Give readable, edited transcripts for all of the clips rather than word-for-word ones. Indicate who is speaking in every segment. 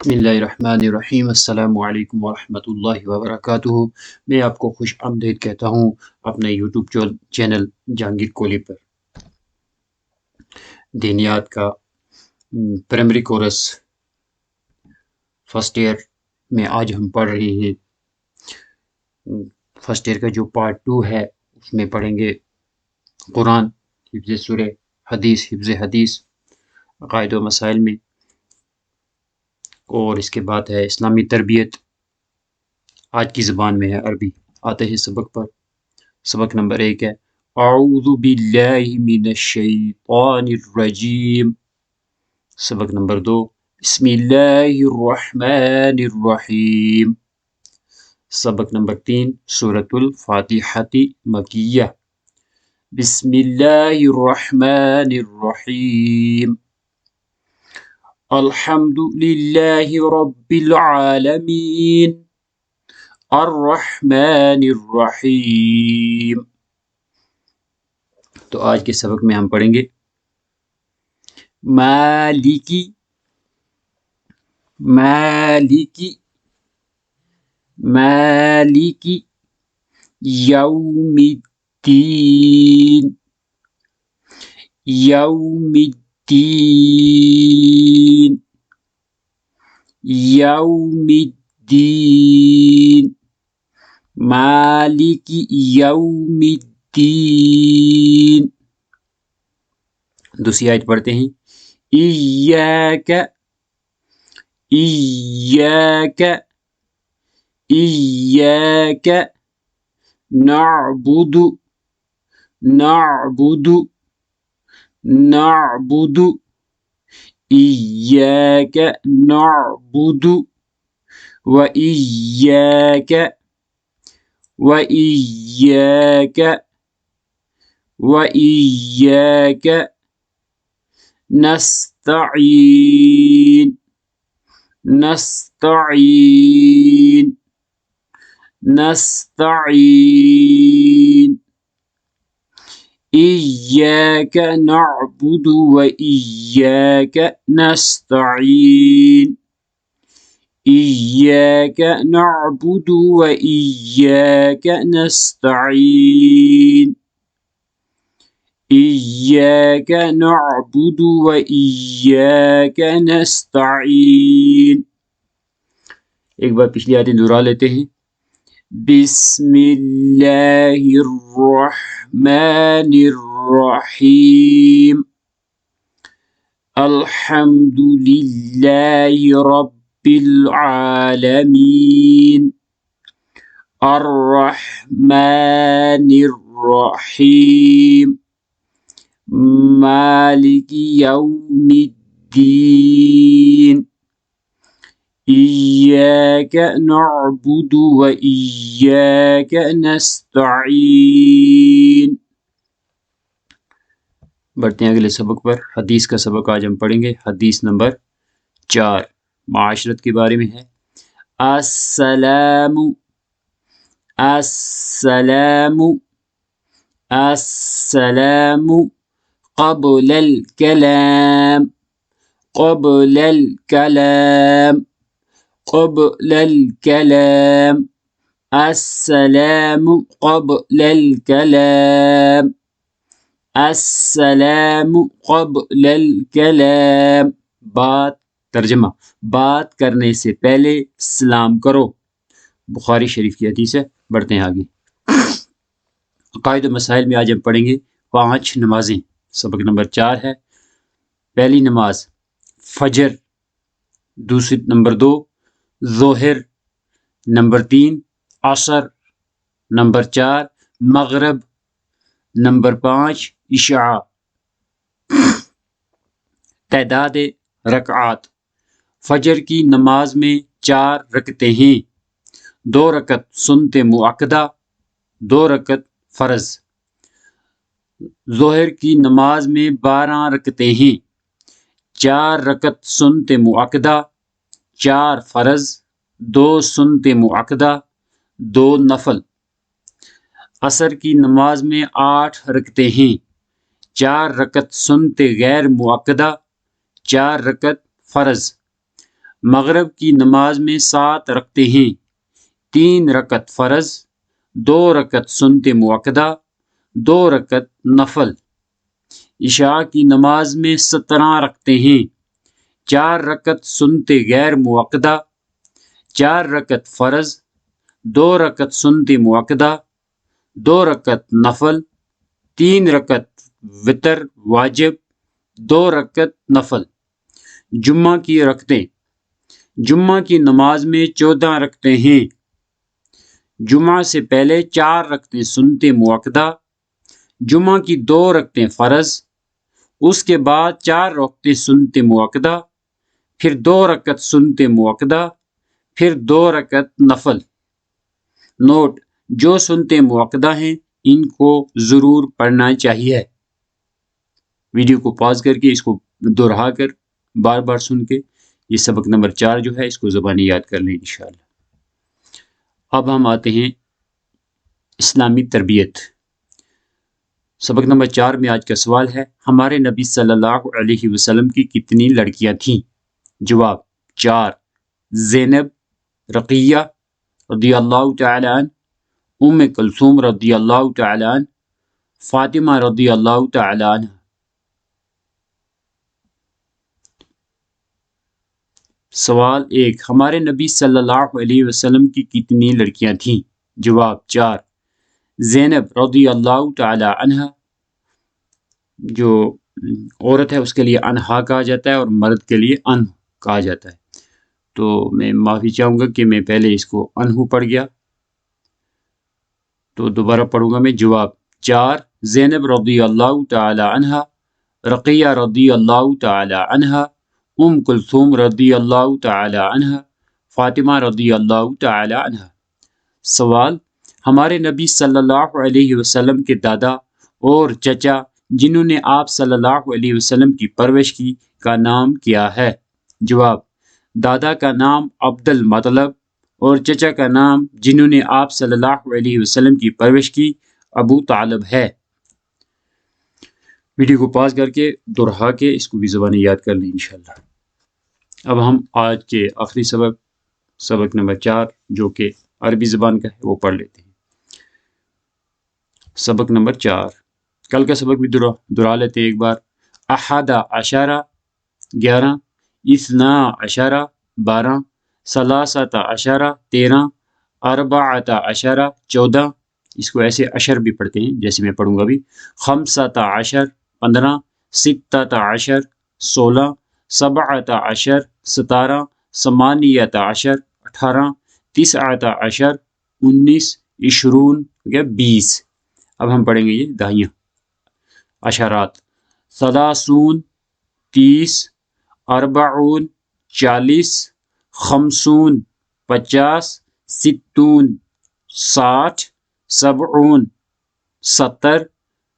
Speaker 1: بسم اللہ الرحمن الرحیم۔ السلام علیکم ورحمۃ اللہ وبرکاتہ۔ میں آپ کو خوش آمدید کہتا ہوں اپنے یوٹیوب چینل جہانگیر کولی پر۔ دینیات کا پرائمری کورس فرسٹ ایئر میں آج ہم پڑھ رہے ہیں۔ فرسٹ ایئر کا جو پارٹ 2 ہے اس میں پڑھیں گے قرآن، حفظ سورہ، حفظ حدیث، عقائد و مسائل میں، اور اس کے بعد ہے اسلامی تربیت، آج کی زبان میں ہے عربی۔ آتے ہیں سبق پر۔ سبق نمبر 1 ہے اعوذ باللہ من الشیطان الرجیم۔ سبق نمبر 2 بسم اللہ الرحمن الرحیم۔ سبق نمبر 3 سورۃ الفاتحہ مکیہ۔ بسم اللہ الرحمن الرحیم۔ الحمد للہ رب العالمین الرحمن الرحیم۔ تو آج کے سبق میں ہم پڑھیں گے مالکی یوم الدین مالک یوم الدین۔ دوسری آیت پڑھتے ہیں ایاک نعبد ایاک نعبد وإياك نستعين إياك نعبد وإياك نستعين إياك نعبد وإياك نستعين إياك نعبد وإياك نستعين۔ ایک بار پچھلی آیتیں دہرا لیتے ہیں۔ بسم اللہ الرحمن الرحیم الحمد للہ رب العالمین الرحمن الرحیم مالک یوم الدین ایاک نعبد و ایاک نستعین۔ بڑھتے ہیں اگلے سبق پر۔ حدیث کا سبق آج ہم پڑھیں گے۔ حدیث نمبر 4 معاشرت کے بارے میں ہے۔ السلام قبل الكلام السلام قبل الكلام السلام قبل الكلام۔ ترجمہ، بات کرنے سے پہلے سلام کرو۔ بخاری شریف کی حدیث ہے۔ بڑھتے ہیں آگے۔ عقائد و مسائل میں آج ہم پڑھیں گے 5 نمازیں۔ سبق نمبر 4 ہے۔ پہلی نماز فجر، دوسری نمبر 2 ظہر، نمبر 3 عصر، نمبر 4 مغرب، نمبر 5 عشاء۔ تعداد رکعات فجر کی نماز میں 4 رکعتیں ہیں، 2 رکعت سنت مؤکدہ، 2 رکعت فرض۔ ظہر کی نماز میں 12 رکعتیں ہیں، 4 رکعت سنت مؤکدہ، 4 فرض، 2 سنت مؤکدہ، 2 نفل۔ عصر کی نماز میں 8 رکعتیں ہیں، 4 رکعت سنت غیر مؤکدہ، 4 رکعت فرض۔ مغرب کی نماز میں 7 رکعتیں ہیں، 3 رکعت فرض، 2 رکعت سنت مؤکدہ، 2 رکعت نفل۔ عشاء کی نماز میں 17 رکعتیں ہیں، 4 رکعت سنت غیر مؤکدہ، 4 رکعت فرض، 2 رکعت سنت مؤکدہ، 2 رکعت نفل، 3 رکعت وتر واجب، 2 رکعت نفل۔ جمعہ کی رکعتیں، جمعہ کی نماز میں 14 رکعتیں ہیں، جمعہ سے پہلے 4 رکعتیں سنت مؤکدہ، جمعہ کی 2 رکعتیں فرض، اس کے بعد 4 رکعتیں سنت مؤکدہ، پھر 2 رکعت سنت مؤکدہ، پھر 2 رکعت نفل۔ نوٹ: جو سنت مؤکدہ ہیں ان کو ضرور پڑھنا چاہیے۔ ویڈیو کو پاز کر کے اس کو دہرا کر بار بار سن کے یہ سبق نمبر 4 جو ہے اس کو زبانی یاد کر لیں انشاءاللہ۔ اب ہم آتے ہیں اسلامی تربیت۔ سبق نمبر 4 میں آج کا سوال ہے، ہمارے نبی صلی اللہ علیہ وسلم کی کتنی لڑکیاں تھیں؟ جواب: 4۔ زینب، رقیہ رضی اللہ تعالی عنہ، ام کلثوم رضی اللہ تعالی عنہ، فاطمہ رضی اللہ تعالی عنہ۔ سوال 1، ہمارے نبی صلی اللہ علیہ وسلم کی کتنی لڑکیاں تھیں؟ جواب: 4۔ زینب رضی اللہ تعالی عنہ، جو عورت ہے اس کے لیے انہا کہا جاتا ہے اور مرد کے لیے انہ کہا جاتا ہے، تو میں معافی چاہوں گا کہ میں پہلے اس کو انہو پڑھ گیا، تو دوبارہ پڑھوں گا میں۔ جواب: 4۔ زینب رضی اللہ تعالی عنہ، رقیہ رضی اللہ تعالی عنہ، ام کلثوم رضی اللہ تعالی عنہ، فاطمہ رضی اللہ تعالی عنہ۔ سوال، ہمارے نبی صلی اللہ علیہ وسلم کے دادا اور چچا جنہوں نے آپ صلی اللہ علیہ وسلم کی پرورش کی کا نام کیا ہے؟ جواب: دادا کا نام عبد المطلب اور چچا کا نام جنہوں نے آپ صلی اللہ علیہ وسلم کی پرورش کی ابو طالب ہے۔ ویڈیو کو پاز کر کے دہرا کے اس کو بھی زبانی یاد کر لیں انشاءاللہ۔ اب ہم آج کے آخری سبق نمبر 4 جو کہ عربی زبان کا ہے وہ پڑھ لیتے ہیں۔ سبق نمبر 4، کل کا سبق بھی دہرا لیتے ہیں ایک بار۔ احد عشرہ 11، اثنا عشرہ 12، ثلاثۃ عشرہ 13، اربعۃ عشرہ 14، اس کو ایسے عشر بھی پڑھتے ہیں جیسے میں پڑھوں گا بھی، خمسۃ عشر 15، ستۃ عشر 16، سبعۃ عشر 17، ثمانیۃ عشر 18، تسعۃ عشر 19، 20۔ اب ہم پڑھیں گے یہ دہائیاں عشرات۔ ثلاثون 30، اربعون 40، خمسون 50، ستون 60، سبعون 70،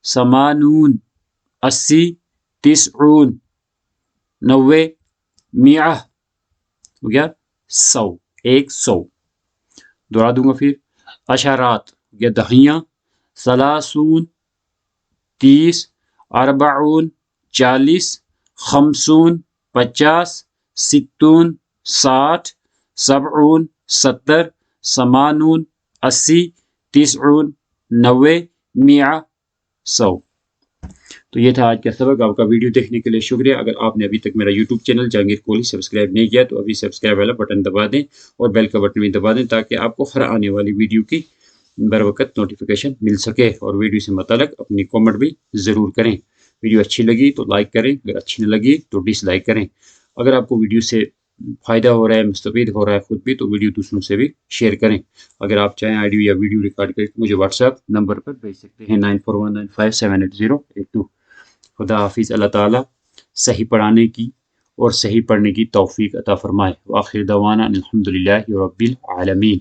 Speaker 1: ثمانون 80، تسعون 90، میہ ہو گیا 100، 100۔ دہرا دوں گا پھر، عشرات ہو گیا دہائیاں، ثلاثون 30، اربعون 40، خمسون 50، ستون 60، سبعون 70، ثمانون 80، تسعون 90، میہ 100۔ تو یہ تھا آج کا سبق۔ آپ کا ویڈیو دیکھنے کے لیے شکریہ۔ اگر آپ نے ابھی تک میرا YouTube channel Jahangir Kohli subscribe نہیں کیا تو ابھی سبسکرائب والا بٹن دبا دیں اور بیل کا بٹن بھی دبا دیں تاکہ آپ کو ہر آنے والی ویڈیو کی بر وقت نوٹیفیکیشن مل سکے، اور ویڈیو سے متعلق اپنی کامنٹ بھی ضرور کریں۔ ویڈیو اچھی لگی تو لائک کریں، اگر اچھی نہ لگی تو ڈس لائک کریں۔ اگر آپ کو ویڈیو سے فائدہ ہو رہا ہے، مستفید ہو رہا ہے خود بھی، تو ویڈیو دوسروں سے بھی شیئر کریں۔ اگر آپ چاہیں آڈیو یا ویڈیو ریکارڈ کریں مجھے واٹس ایپ نمبر پر بھیج سکتے ہیں 9419578082۔ خدا حافظ۔ اللہ تعالیٰ صحیح پڑھانے کی اور صحیح پڑھنے کی توفیق عطا فرمائے۔ وآخر دعوانا الحمدللہ رب العالمین۔